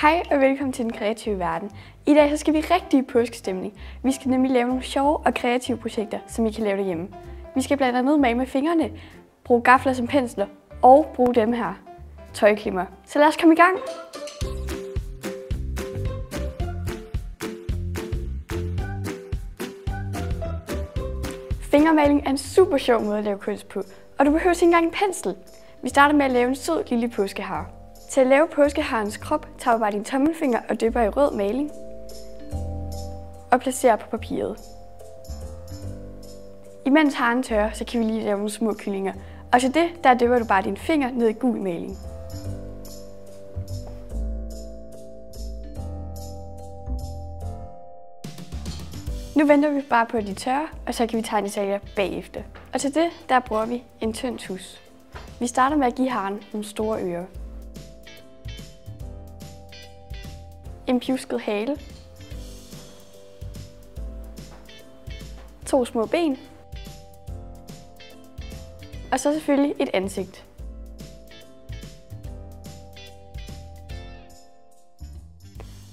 Hej og velkommen til Den Kreative Verden. I dag så skal vi rigtig i påskestemning. Vi skal nemlig lave nogle sjove og kreative projekter, som I kan lave derhjemme. Vi skal blandt andet male med fingrene, bruge gafler som pensler og bruge dem her, tøjklimmer. Så lad os komme i gang! Fingermaling er en super sjov måde at lave kunst på, og du behøver ikke engang en pensel. Vi starter med at lave en sød lille påskehare. Til at lave påskeharens krop tager du bare din tommelfinger og dypper i rød maling og placerer på papiret. Imens haren tørrer, så kan vi lige lave nogle små kyllinger. Og til det, der dypper du bare din finger ned i gul maling. Nu venter vi bare på, at de tørrer, og så kan vi tegne detaljer bagefter. Og til det, der bruger vi en tynd tus. Vi starter med at give haren nogle store ører. En pjusket hale. 2 små ben. Og så selvfølgelig et ansigt.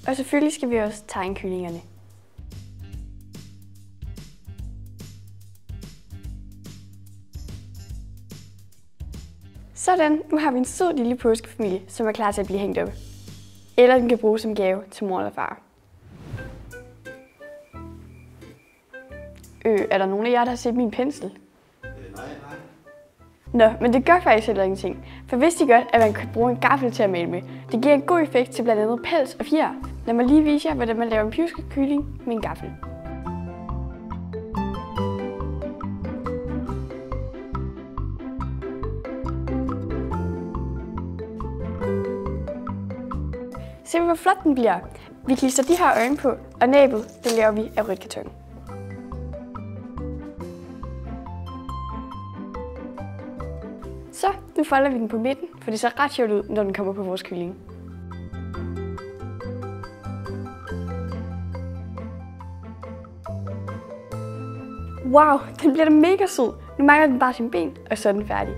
Og selvfølgelig skal vi også tegne kyllingerne. Sådan, nu har vi en sød lille påskefamilie, som er klar til at blive hængt op. Eller den kan bruges som gave til mor eller far. Er der nogen af jer, der har set min pensel? Nej. Nå, men det gør faktisk heller ingenting. For vidste I godt, at man kan bruge en gaffel til at male med? Det giver en god effekt til blandt andet pels og fjer. Lad mig lige vise jer, hvordan man laver en pjusket kylling med en gaffel. Se hvor flot den bliver. Vi klister de her øjne på, og næbet, det laver vi af rødt karton. Så, nu folder vi den på midten, for det ser ret sjovt ud, når den kommer på vores kylling. Wow, den bliver da mega sød. Nu mangler den bare sine ben, og så er den færdig.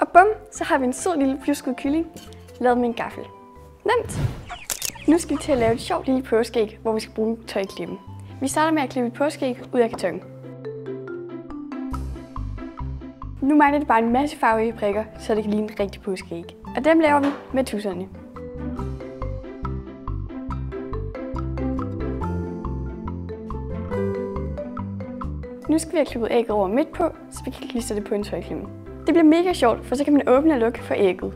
Og bum, så har vi en sød lille pjusket kylling, lavet med en gaffel. Nemt! Nu skal vi til at lave et sjovt lille påskeæg, hvor vi skal bruge en tøjklippe. Vi starter med at klippe et påskeæg ud af karton. Nu mangler det bare en masse farverige prikker, så det kan ligne en rigtig påskeæg. Og dem laver vi med tusserne. Nu skal vi have klippet ægget over midt på, så vi kan klistre det på en tøjklemme. Det bliver mega sjovt, for så kan man åbne og lukke for ægget.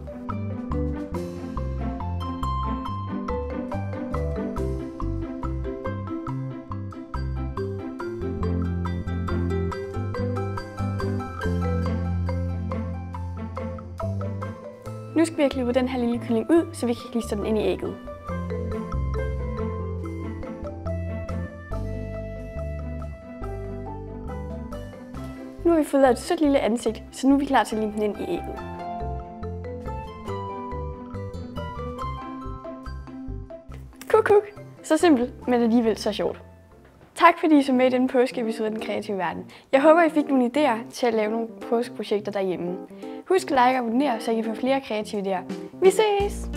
Nu skal vi have klippet den her lille kylling ud, så vi kan klistre den ind i ægget. Nu har vi fået lavet et sødt lille ansigt, så nu er vi klar til at lime den ind i ægget. Kuk. Så simpelt, men alligevel så sjovt. Tak fordi I så med i denne påskeepisode af Den Kreative Verden. Jeg håber, I fik nogle idéer til at lave nogle påskeprojekter derhjemme. Husk at like og abonnere, så I kan få flere kreative idéer. Vi ses!